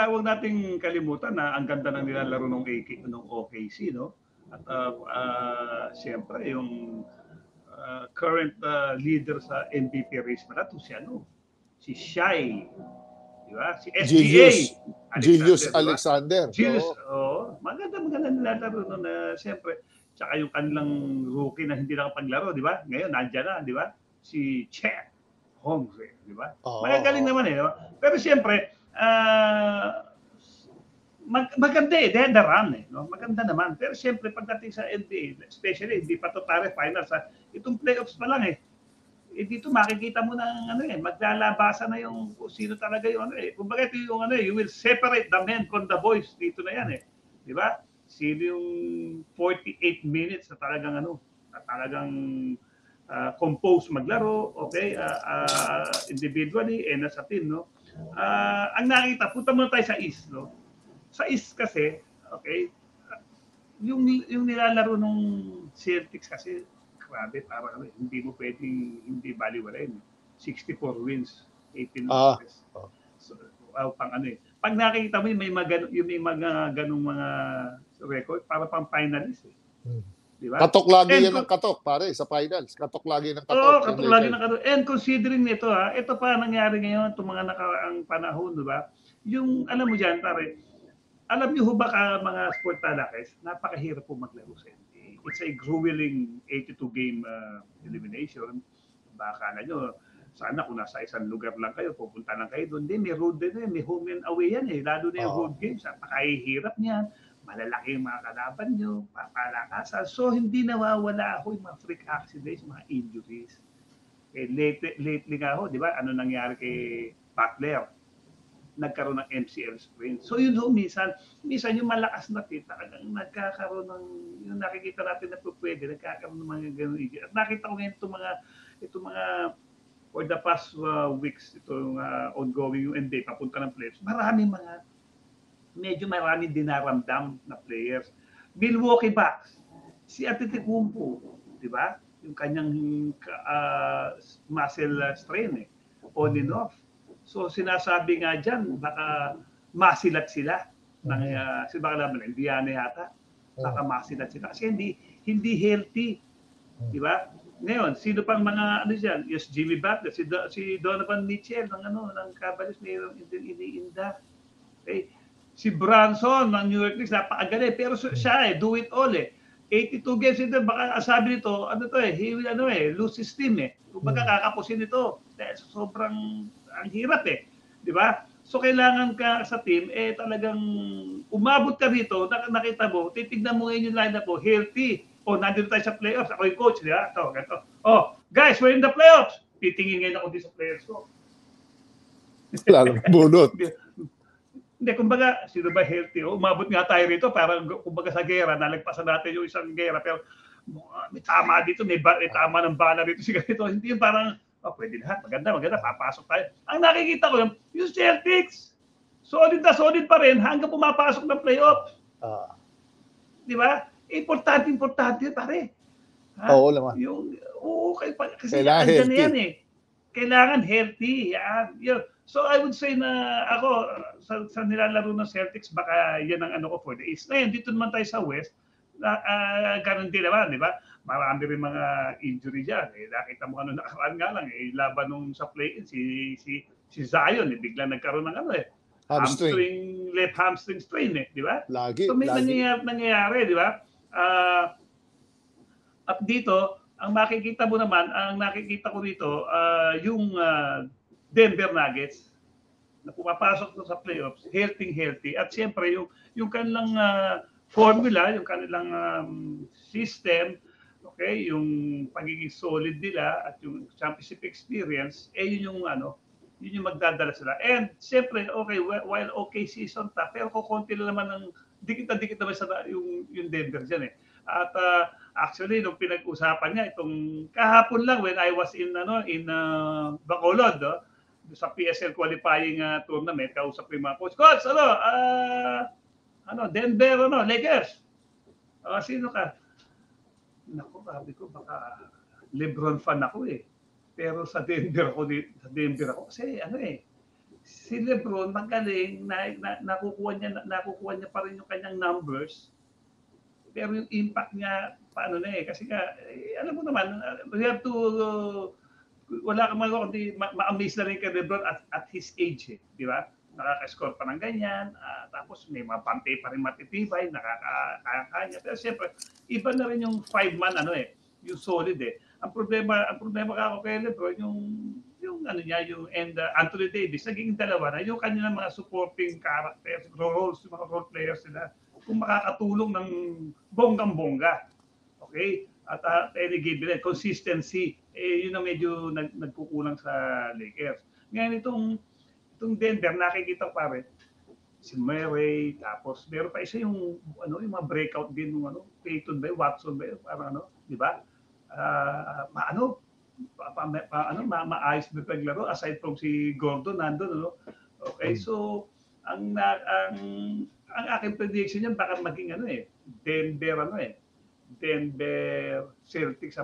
huwag nating kalimutan na ang ganda ng nilalaro ng OKC, no? At siyempre yung current leader sa MVP race na ito, si Shai, di ba? Si SGA. Julius Alexander. Julius, maganda nilalaro nun na siyempre. Tsaka yung kanilang rookie na hindi nakapaglaro, di ba? Ngayon, nandiyan na, di ba? Si Chet Holmgren, di ba? Magagaling naman eh. Diba? Pero siyempre, maganda eh. They had the run eh. No? Maganda naman. Pero siyempre, pagdating sa NBA, especially, hindi pa ito pare finals. Itong playoffs pa lang eh. Dito makikita mo na maglalabasan na yung sino talaga yung Kumbaga ito yung you will separate the men from the boys. Dito na yan eh. Di ba? Sino yung 48 minutes na talagang compose maglaro, okay? Individually and as a team, no? Ang nakita, punta muna tayo sa East, no? Sa East kasi, okay, yung nilalaro nung Celtics kasi, grabe, parang hindi mo pwedeng hindi baliwalayin. 64 wins, 18 losses. So, pag nakikita mo may mga ganung mga record para pang finalist eh. Diba? Katok lagi yan ng katok, pare, sa finals. Katok lagi ng katok. Oo, katok lagi ng katok. And considering nito ito pa nangyari ngayon itong mga nakaraang panahon, diba? Yung, alam mo dyan, pare, alam niyo ba mga sport talakes, napakahirap po maglaro sa NBA. It's a grueling 82-game elimination. Baka na nyo, sana kung nasa isang lugar lang kayo, pupunta lang kayo doon. May road din may home and away yan eh. Lalo na yung road games, napakahirap niyan. Malalaki yung mga kalaban nyo, papalakasan. So, hindi nawawala yung mga freak accidents, mga injuries. Lately nga di ba, ano nangyari kay Butler? Nagkaroon ng MCL sprain. So yun minsan yung malakas na team talagang nagkakaroon ng yung nakikita natin na pwede, nagkakaroon ng mga ganun. At nakita ko ngayon itong mga for the past weeks, itong ongoing yung NBA, papunta ng playoffs, medyo maraming dinaramdam na players. Milwaukee Bucks, si Antetokounmpo, di ba? Yung kanyang muscle strain on and off. So sinasabi nga dyan, baka masilat sila. Baka naman, Indiana yata. Baka masilat sila. Kasi hindi healthy. Di ba? Ngayon, sino pang mga dyan? Yes, Jimmy Butler, si Donovan Mitchell ng Cavaliers, mayroong iniinda. Okay? Si Brunson ng New York Knicks, napakagaling. Pero siya do it all eh. 82 games ito, baka sabi nito, he will lose his team eh. Kung baka kakapusin ito. Sobrang ang hirap eh. Di ba? So kailangan ka sa team, talagang umabot ka dito, nakita mo, titignan mo ngayon yung lineup mo, healthy. Nandito tayo sa playoffs. Ako yung coach, di ba? Ganito. Guys, we're in the playoffs. Titingin ngayon ako dito sa players ko. Lalo bunot. Hindi, kumbaga, sino ba healthy? Umabot nga tayo rito, parang kumbaga sa gera, nalagpasan natin yung isang gera, pero may tama dito, may tama ng bala rito, si ganito. Hindi yung parang, pwede lahat, maganda, papasok tayo. Ang nakikita ko yung Celtics, solid na solid pa rin hanggang pumapasok ng playoffs. Di ba? Importante pare. Oo naman. Kasi andyan yan eh. Kailangan healthy. So I would say na ako, sa nilalaro ng Celtics, baka yan ang for the East. Ngayon, dito naman tayo sa West, ganun din naman, di ba? Marami rin mga injury dyan. Nakita mo nakaraan nga lang, laban nung sa play-in, si Zion, bigla nagkaroon ng left hamstring strain, di ba? So may nangyayari, di ba? At dito, ang nakikita ko dito, yung Denver Nuggets, na pumapasok sa playoffs, healthy. At siyempre, yung kanilang formula, yung kanilang system, okay, yung pagiging solid nila at yung championship experience, yun yung magdadala sila. And siyempre, okay, while okay season ta, pero kukunti lang naman ng dikit naman sa yung Denver dyan eh. At actually, nung pinag-usapan niya, itong kahapon lang when I was in Bacolod, sa PSL qualifying tournament, kausap ko yung mga coach. Coach, Denver, Lakers. Sino ka? Naku, sabi ko, baka LeBron fan ako eh. Pero sa Denver ako kasi si LeBron magaling, nakukuha niya pa rin yung kanyang numbers. Pero yung impact niya paano na kasi alam mo naman, we have to wala kang magawa kundi ma-amaze na rin kay LeBron at his age, di ba? Nakaka-score pa ng ganyan, tapos may mga pante pa rin matitibay, nakakakanya. Pero siyempre, iba na rin yung 5-man yung solid Ang problema ka ako kay LeBron, yung yung Anthony Davis, naging dalawa na yung kanilang mga supporting characters, roles, yung mga role players nila, kung makakatulong ng bonggang-bongga. Okay? At any given consistency, yun ang medyo nagkukulang sa Lakers. Ngayon itong Denver, nakikita ko pare, si Murray, tapos meron pa isa yung mga breakout din ng Peyton ba, Watson ba, parang di ba? Maayos na paglaro aside from si Gordon nandun, Okay, so ang aking prediction niyan baka maging Denver Celtics